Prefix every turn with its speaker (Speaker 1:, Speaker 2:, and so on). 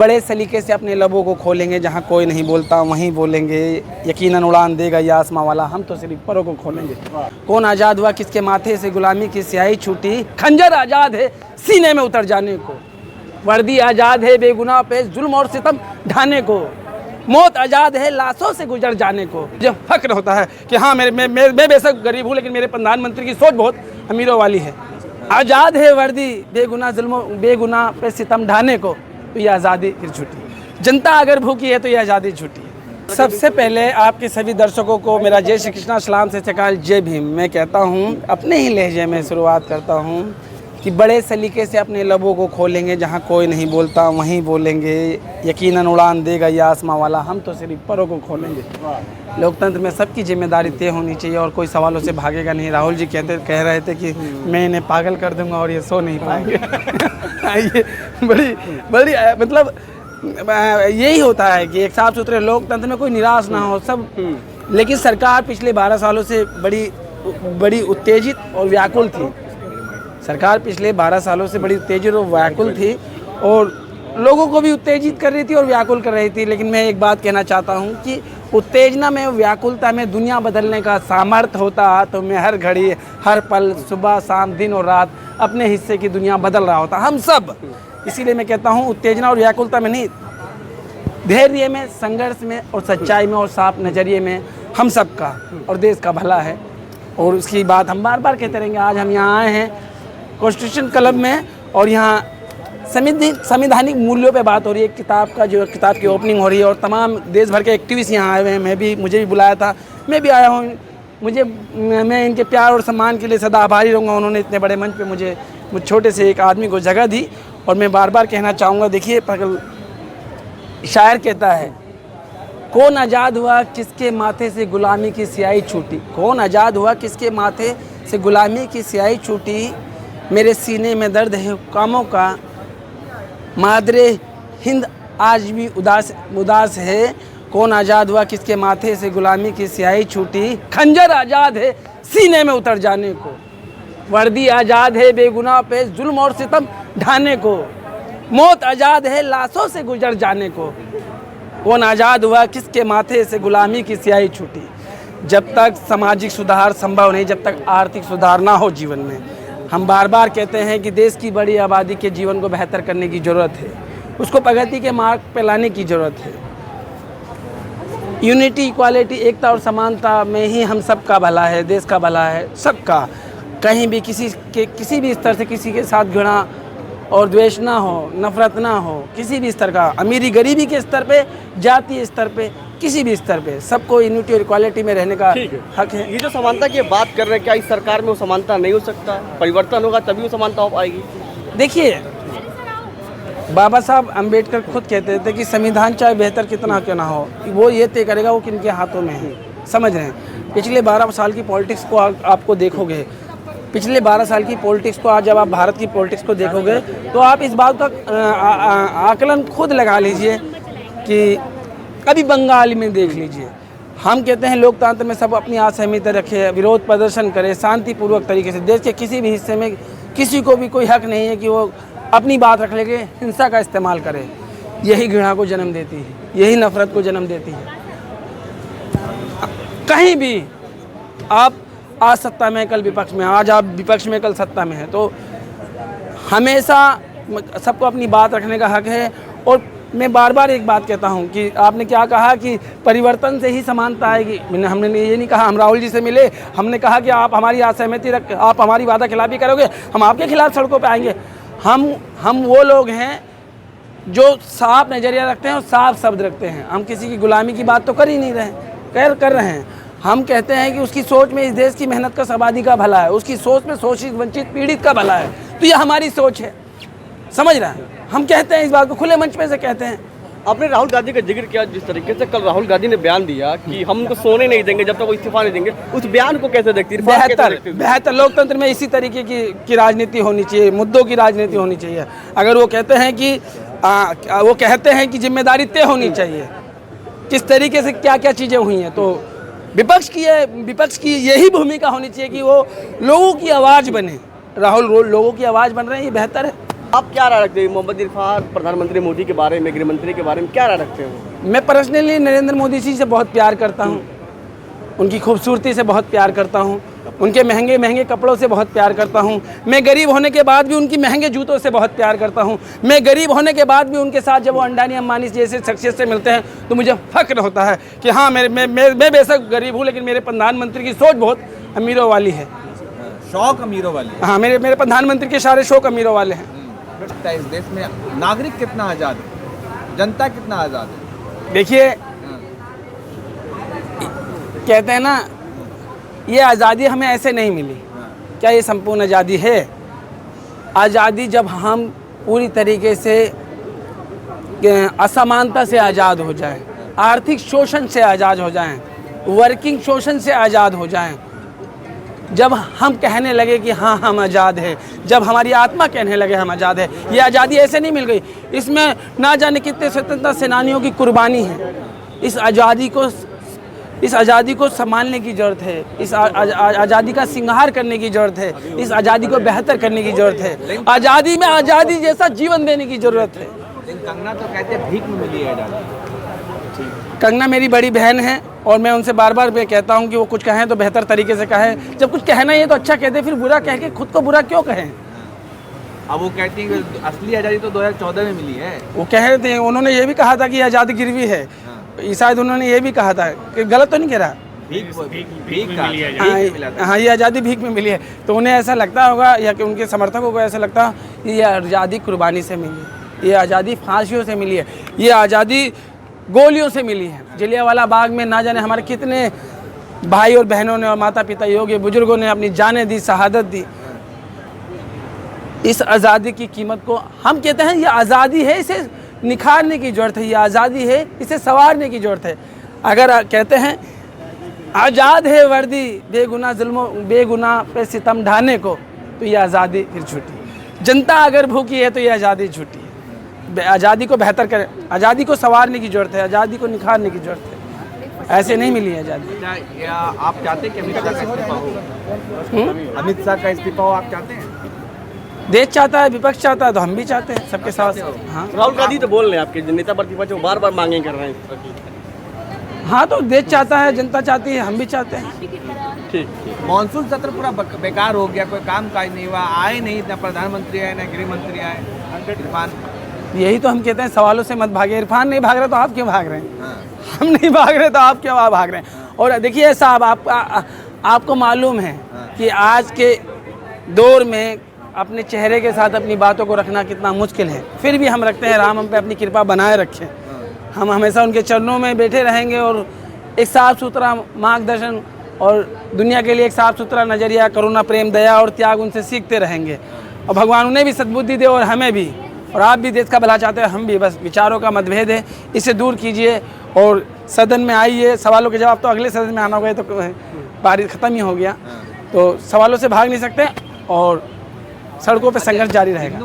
Speaker 1: बड़े सलीके से अपने लबों को खोलेंगे, जहाँ कोई नहीं बोलता वहीं बोलेंगे, यकीनन उड़ान देगा ये आसमां वाला, हम तो सिर्फ परों को खोलेंगे। कौन आज़ाद हुआ किसके माथे से गुलामी की स्याही छूटी, खंजर आज़ाद है सीने में उतर जाने को, वर्दी आज़ाद है बेगुनाह पे जुल्म और सितम ढाने को, मौत आज़ाद है लाशों से गुजर जाने को। जब फक्र होता है कि हाँ मैं बेशक गरीब हूँ लेकिन मेरे प्रधानमंत्री की सोच बहुत अमीरों वाली है। आज़ाद है वर्दी बेगुनाह पे सितम ढाने को, तो ये आज़ादी फिर छूटी। जनता अगर भूखी है तो ये आज़ादी छूटी। सबसे पहले आपके सभी दर्शकों को मेरा जय श्री कृष्णा सलाम से चकाल जय भीम। मैं कहता हूँ अपने ही लहजे में शुरुआत करता हूँ कि बड़े सलीके से अपने लबों को खोलेंगे, जहाँ कोई नहीं बोलता वहीं बोलेंगे, यकीनन उड़ान देगा ये आसमां वाला, हम तो सिर्फ परों को खोलेंगे। लोकतंत्र में सबकी जिम्मेदारी तय होनी चाहिए और कोई सवालों से भागेगा नहीं। राहुल जी कह रहे थे कि मैं इन्हें पागल कर दूंगा और ये सो नहीं पाएंगे। ये बड़ी मतलब यही होता है कि एक साफ सुथरे लोकतंत्र में कोई निराश ना हो सब। लेकिन सरकार पिछले 12 सालों से बड़ी उत्तेजित और व्याकुल थी। सरकार पिछले 12 सालों से बड़ी उत्तेजित और व्याकुल थी और लोगों को भी उत्तेजित कर रही थी और व्याकुल कर रही थी। लेकिन मैं एक बात कहना चाहता हूँ कि उत्तेजना में, व्याकुलता में दुनिया बदलने का सामर्थ्य होता तो मैं हर घड़ी, हर पल, सुबह शाम, दिन और रात अपने हिस्से की दुनिया बदल रहा होता, हम सब। इसीलिए मैं कहता हूँ उत्तेजना और व्याकुलता में नहीं, धैर्य में, संघर्ष में और सच्चाई में और साफ नज़रिए में हम सब का और देश का भला है। और उसकी बात हम बार बार कहते रहेंगे। आज हम यहाँ आए हैं कॉन्स्टिट्यूशन क्लब में और यहाँ संवैधानिक मूल्यों पे बात हो रही है। किताब की ओपनिंग हो रही है और तमाम देश भर के एक्टिविस्ट यहाँ आए हुए हैं। मुझे भी बुलाया था, मैं भी आया हूँ। मैं इनके प्यार और सम्मान के लिए सदा आभारी रहूँगा। उन्होंने इतने बड़े मंच पे मुझे छोटे से एक आदमी को जगह दी। और मैं बार बार कहना चाहूँगा, देखिए शायर कहता है, कौन आज़ाद हुआ किसके माथे से गुलामी की स्याही छूटी, कौन आज़ाद हुआ किसके माथे से गुलामी की स्याही छूटी, मेरे सीने में दर्द है कामों का, मादरे हिंद आज भी उदास है, कौन आज़ाद हुआ किसके माथे से गुलामी की स्याही छूटी, खंजर आज़ाद है सीने में उतर जाने को, वर्दी आज़ाद है बेगुनाह पे जुल्म और सितम ढाने को, मौत आज़ाद है लाशों से गुजर जाने को, कौन आज़ाद हुआ किसके माथे से गुलामी की स्याही छूटी। जब तक सामाजिक सुधार संभव नहीं, जब तक आर्थिक सुधार ना हो जीवन में, हम बार बार कहते हैं कि देश की बड़ी आबादी के जीवन को बेहतर करने की ज़रूरत है, उसको प्रगति के मार्ग पर लाने की ज़रूरत है। यूनिटी, इक्वालिटी, एकता और समानता में ही हम सबका भला है, देश का भला है, सबका। कहीं भी किसी भी स्तर से किसी के साथ घृणा और द्वेष ना हो, नफरत ना हो, किसी भी स्तर का, अमीरी गरीबी के स्तर पे, जातीय स्तर पे, किसी भी स्तर पे सबको यूनिटी और इक्वालिटी में रहने का हक है।
Speaker 2: ये जो समानता की बात कर रहे हैं, क्या इस सरकार में वो समानता नहीं हो सकता? परिवर्तन होगा तभी वो समानता हो पाएगी।
Speaker 1: देखिए, बाबा साहब अम्बेडकर खुद कहते थे कि संविधान चाहे बेहतर कितना क्यों ना हो, वो ये तय करेगा वो किनके हाथों में है। समझ रहे हैं? पिछले 12 साल की पॉलिटिक्स को आपको देखोगे, पिछले 12 साल की पॉलिटिक्स को आज जब आप भारत की पॉलिटिक्स को देखोगे तो आप इस बात का आकलन खुद लगा लीजिए कि अभी बंगाल में देख लीजिए। हम कहते हैं लोकतंत्र में सब अपनी असहमति रखे, विरोध प्रदर्शन करे शांतिपूर्वक तरीके से। देश के किसी भी हिस्से में किसी को भी कोई हक नहीं है कि वो अपनी बात रख लेके हिंसा का इस्तेमाल करे। यही घृणा को जन्म देती है, यही नफरत को जन्म देती है। कहीं भी आप आज सत्ता में, कल विपक्ष में, आज आप विपक्ष में, कल सत्ता में है, तो हमेशा सबको अपनी बात रखने का हक है। और मैं बार बार एक बात कहता हूं कि आपने क्या कहा कि परिवर्तन से ही समानता आएगी। हमने ये नहीं कहा, हम राहुल जी से मिले, हमने कहा कि आप हमारी असहमति आप हमारी वादा खिलाफी करोगे, हम आपके खिलाफ सड़कों पर आएंगे। हम वो लोग हैं जो साफ नज़रिया रखते हैं और साफ शब्द रखते हैं। हम किसी की गुलामी की बात तो कर ही नहीं रहे, कर रहे हैं। हम कहते हैं कि उसकी सोच में इस देश की मेहनत का आबादी का भला है, उसकी सोच में शोषित वंचित पीड़ित का भला है। तो ये हमारी सोच है, समझ रहे हैं? हम कहते हैं इस बात को खुले मंच पे से कहते हैं।
Speaker 2: आपने राहुल गांधी का जिक्र किया, जिस तरीके से कल राहुल गांधी ने बयान दिया कि हम उनको सोने नहीं देंगे जब तक वो इस्तीफा नहीं देंगे, उस बयान को कैसे देखती है?
Speaker 1: बेहतर लोकतंत्र में इसी तरीके की राजनीति होनी चाहिए, मुद्दों की राजनीति होनी चाहिए। अगर वो कहते हैं कि जिम्मेदारी तय होनी चाहिए, किस तरीके से क्या क्या चीज़ें हुई हैं, तो विपक्ष की यही भूमिका होनी चाहिए कि वो लोगों की आवाज़ बने। राहुल लोगों की आवाज़ बन रहे हैं, ये बेहतर है।
Speaker 2: आप क्या राय रखते हैं मोहम्मद इरफान प्रधानमंत्री मोदी के बारे में, गृह मंत्री के बारे में क्या राय रखते हैं?
Speaker 1: मैं पर्सनली नरेंद्र मोदी जी से बहुत प्यार करता हूँ, उनकी खूबसूरती से बहुत प्यार करता हूँ, उनके महंगे महंगे कपड़ों से बहुत प्यार करता हूँ। मैं गरीब होने के बाद भी उनकी महंगे जूतों से बहुत प्यार करता हूँ। मैं गरीब होने के बाद भी उनके साथ जब वो अंडानी अंबानी जैसे शख्सियत से मिलते हैं तो मुझे फ़ख्र होता है कि हाँ मैं बेशक गरीब हूँ लेकिन मेरे प्रधानमंत्री की सोच बहुत अमीरों वाली है।
Speaker 3: शौक अमीरों वाली है।
Speaker 1: हाँ, मेरे प्रधानमंत्री के सारे शौक अमीरों वाले हैं।
Speaker 3: इस देश में नागरिक कितना आज़ाद है, जनता कितना आज़ाद है?
Speaker 1: देखिए, कहते हैं ना, ये आज़ादी हमें ऐसे नहीं मिली। क्या ये संपूर्ण आज़ादी है? आज़ादी जब हम पूरी तरीके से असमानता से आज़ाद हो जाएं, आर्थिक शोषण से आज़ाद हो जाएं, वर्किंग शोषण से आज़ाद हो जाएं, जब हम कहने लगे कि हाँ हम आज़ाद है, जब हमारी आत्मा कहने लगे हम आज़ाद है। ये आज़ादी ऐसे नहीं मिल गई, इसमें ना जाने कितने स्वतंत्रता सेनानियों की कुर्बानी है। इस आज़ादी को संभालने की ज़रूरत है, इस आज़ादी का सिंगार करने की ज़रूरत है, इस आज़ादी को बेहतर करने की ज़रूरत है, आज़ादी में आज़ादी जैसा जीवन देने की ज़रूरत है।
Speaker 3: लेकिन कंगना तो कहते हैं भीख में मिली है आज़ादी।
Speaker 1: कंगना मेरी बड़ी बहन है और मैं उनसे बार बार मैं कहता हूं कि वो कुछ कहें तो बेहतर तरीके से कहें। जब कुछ कहना ही है तो अच्छा कहते, फिर बुरा कह के खुद को बुरा क्यों कहें?
Speaker 3: अब वो कहती हैं कि असली आज़ादी तो 2014 में मिली है।
Speaker 1: वो कह रहे थे, उन्होंने ये भी कहा था कि आज़ादी गिरवी है। शायद उन्होंने ये भी कहा था कि गलत तो नहीं कह रहा। हाँ, ये आज़ादी भीख में मिली है। तो उन्हें ऐसा लगता होगा या कि उनके समर्थकों को ऐसा लगता है कि ये आज़ादी कुर्बानी से मिली है, ये आज़ादी फांसियों से मिली है, ये आज़ादी गोलियों से मिली है। जलियांवाला बाग में ना जाने हमारे कितने भाई और बहनों ने और माता पिता योग्य बुजुर्गों ने अपनी जानें दी, शहादत दी। इस आज़ादी की कीमत को हम कहते हैं ये आज़ादी है, इसे निखारने की ज़रूरत है, ये आज़ादी है, इसे संवारने की ज़रूरत है। अगर कहते हैं आज़ाद है वर्दी बेगुनाह पे सितम ढाने को, तो ये आज़ादी फिर झूठी। जनता अगर भूखी है तो ये आज़ादी झूठी है। आज़ादी को बेहतर करें, आज़ादी को संवारने की ज़रूरत है, आज़ादी को निखारने की ज़रूरत है। ऐसे नहीं मिली है आज़ादी।
Speaker 3: या आप चाहते हैं कि अमित शाह का इस्तीफा हो? अमित शाह का इस्तीफा हो आप चाहते हैं?
Speaker 1: देश चाहता है, विपक्ष चाहता है, तो हम भी चाहते हैं सबके साथ। हाँ,
Speaker 2: राहुल गांधी तो बोल रहे हैं आपके नेता प्रतिपक्ष बार बार मांगे कर रहे हैं।
Speaker 1: हाँ, तो देश चाहता है, जनता चाहती है, हम भी चाहते हैं।
Speaker 2: ठीक।
Speaker 3: मानसून सत्र पूरा बेकार हो गया, कोई काम काज नहीं हुआ, आए नहीं, ना प्रधानमंत्री आए ना गृह मंत्री आए। इरफान,
Speaker 1: यही तो हम कहते हैं, सवालों से मत भागे। इरफान नहीं भाग रहे तो आप क्यों भाग रहे हैं?
Speaker 3: हाँ।
Speaker 1: हम नहीं भाग रहे तो आप क्यों भाग रहे हैं? और देखिए साहब, आपको मालूम है कि आज के दौर में अपने चेहरे के साथ अपनी बातों को रखना कितना मुश्किल है। फिर भी हम रखते हैं, राम हम पे अपनी कृपा बनाए रखें। हम हमेशा उनके चरणों में बैठे रहेंगे और एक साफ़ सुथरा मार्गदर्शन और दुनिया के लिए एक साफ़ सुथरा नज़रिया, करुणा, प्रेम, दया और त्याग उनसे सीखते रहेंगे। और भगवान उन्हें भी सद्बुद्धि दे और हमें भी। और आप भी देश का भला चाहते हैं, हम भी। बस विचारों का मतभेद है, इसे दूर कीजिए और सदन में आइए। सवालों के जवाब तो अगले सदन में आना होगा, तो बारिश ख़त्म ही हो गया। तो सवालों से भाग नहीं सकते और सड़कों पर संघर्ष जारी रहेगा।